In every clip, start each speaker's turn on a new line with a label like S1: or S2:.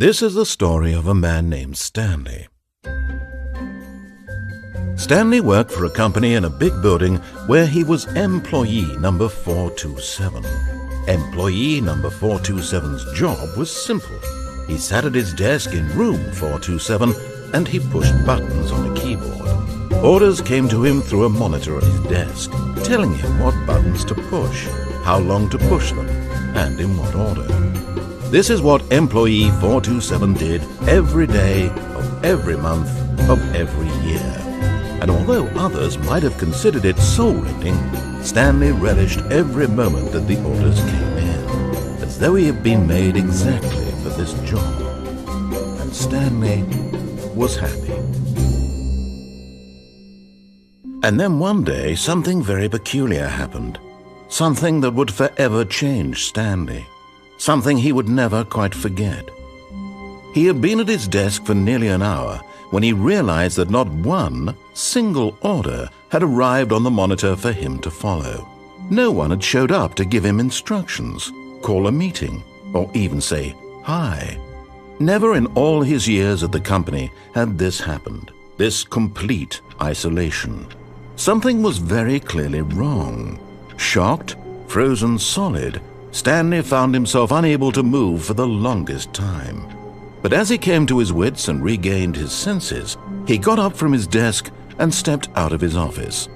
S1: This is the story of a man named Stanley. Stanley worked for a company in a big building where he was employee number 427. Employee number 427's job was simple. He sat at his desk in room 427 and he pushed buttons on a keyboard. Orders came to him through a monitor at his desk, telling him what buttons to push, how long to push them, and in what order. This is what employee 427 did every day of every month of every year. And although others might have considered it soul-rending, Stanley relished every moment that the orders came in, as though he had been made exactly for this job. And Stanley was happy. And then one day, something very peculiar happened. Something that would forever change Stanley. Something he would never quite forget. He had been at his desk for nearly an hour when he realized that not one single order had arrived on the monitor for him to follow. No one had showed up to give him instructions, call a meeting, or even say hi. Never in all his years at the company had this happened, this complete isolation. Something was very clearly wrong. Shocked, frozen solid, Stanley found himself unable to move for the longest time. But as he came to his wits and regained his senses, he got up from his desk and stepped out of his office.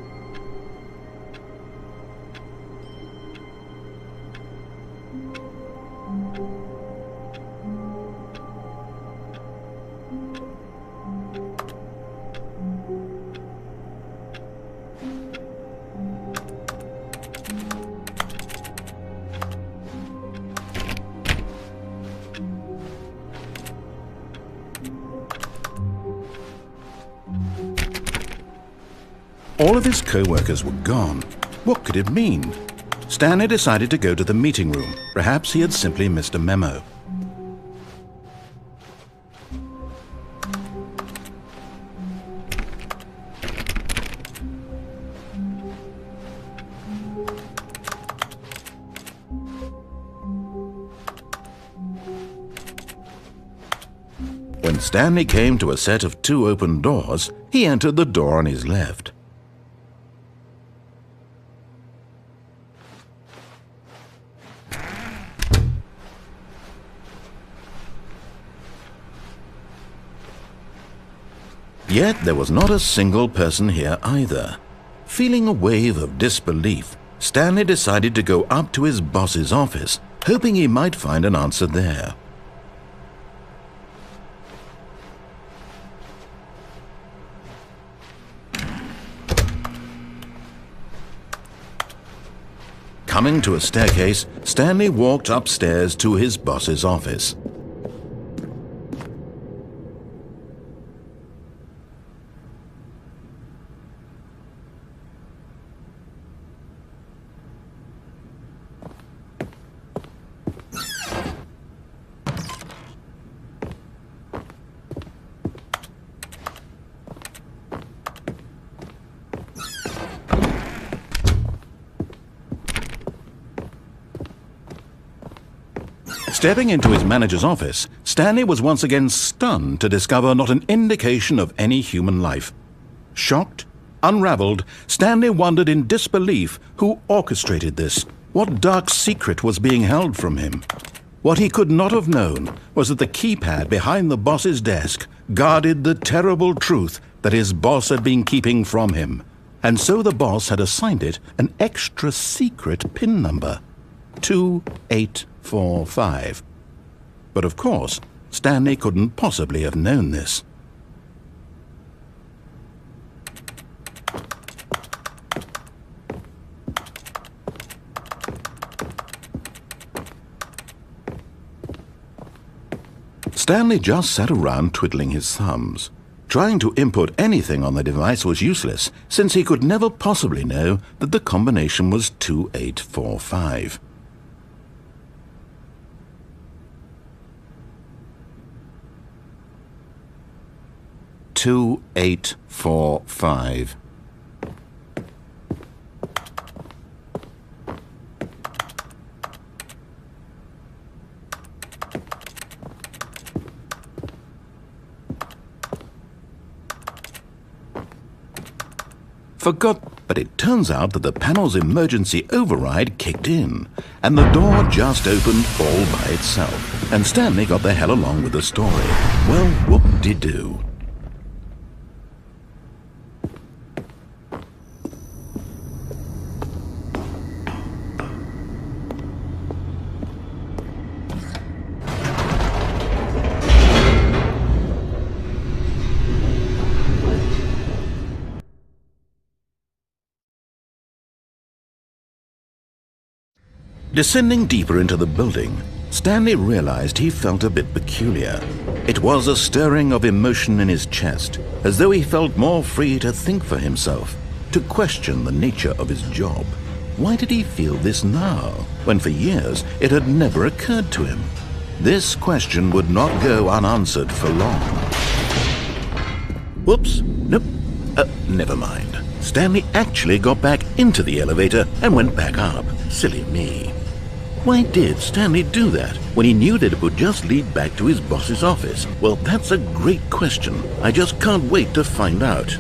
S1: All of his co-workers were gone. What could it mean? Stanley decided to go to the meeting room. Perhaps he had simply missed a memo. When Stanley came to a set of 2 open doors, he entered the door on his left. Yet there was not a single person here either. Feeling a wave of disbelief, Stanley decided to go up to his boss's office, hoping he might find an answer there. Coming to a staircase, Stanley walked upstairs to his boss's office. Stepping into his manager's office, Stanley was once again stunned to discover not an indication of any human life. Shocked, unraveled, Stanley wondered in disbelief who orchestrated this. What dark secret was being held from him? What he could not have known was that the keypad behind the boss's desk guarded the terrible truth that his boss had been keeping from him. And so the boss had assigned it an extra secret PIN number. 2845. But of course, Stanley couldn't possibly have known this. Stanley just sat around twiddling his thumbs. Trying to input anything on the device was useless, since he could never possibly know that the combination was 2845. 2845. But it turns out that the panel's emergency override kicked in, and the door just opened all by itself, and Stanley got the hell along with the story. Well, whoop-de-doo. Descending deeper into the building, Stanley realized he felt a bit peculiar. It was a stirring of emotion in his chest, as though he felt more free to think for himself, to question the nature of his job. Why did he feel this now, when for years it had never occurred to him? This question would not go unanswered for long. Whoops, nope, never mind. Stanley actually got back into the elevator and went back up. Silly me. Why did Stanley do that when he knew that it would just lead back to his boss's office? Well, that's a great question. I just can't wait to find out.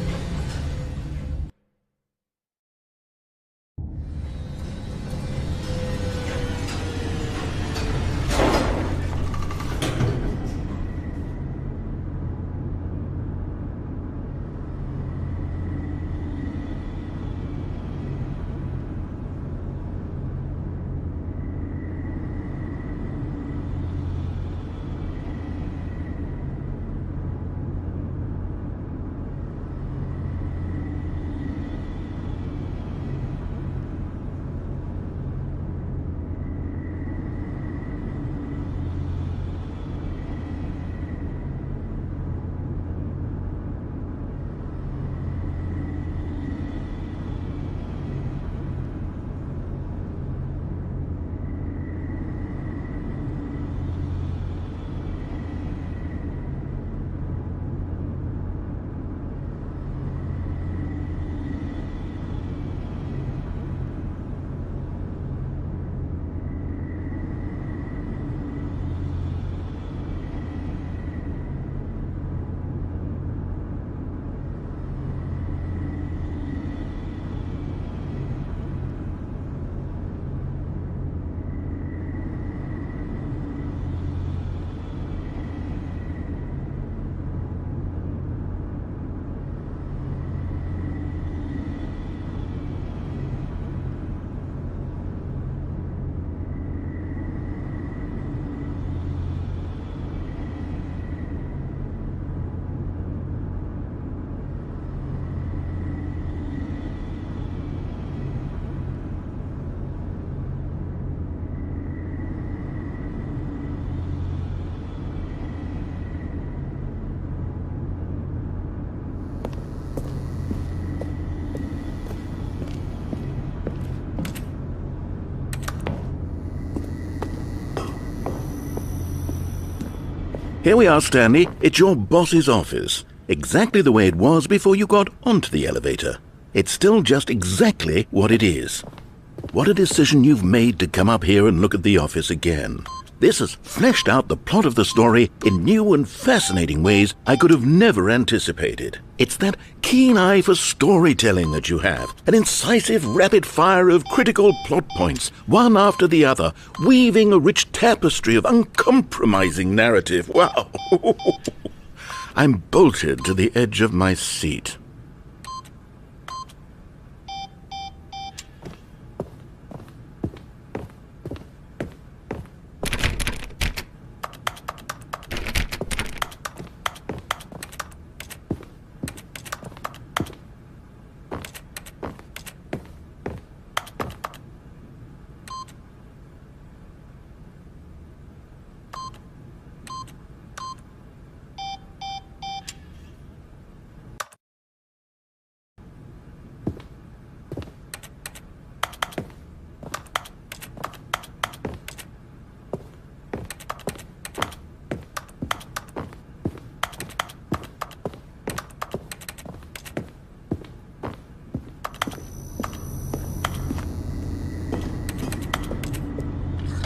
S1: Here we are, Stanley. It's your boss's office. Exactly the way it was before you got onto the elevator. It's still just exactly what it is. What a decision you've made to come up here and look at the office again. This has fleshed out the plot of the story in new and fascinating ways I could have never anticipated. It's that keen eye for storytelling that you have, an incisive rapid fire of critical plot points, one after the other, weaving a rich tapestry of uncompromising narrative. Wow! I'm bolted to the edge of my seat.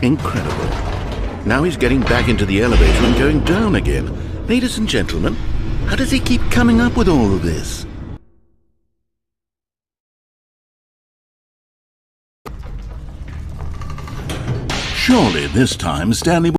S1: Incredible. Now he's getting back into the elevator and going down again. Ladies and gentlemen, how does he keep coming up with all of this?
S2: Surely this time Stanley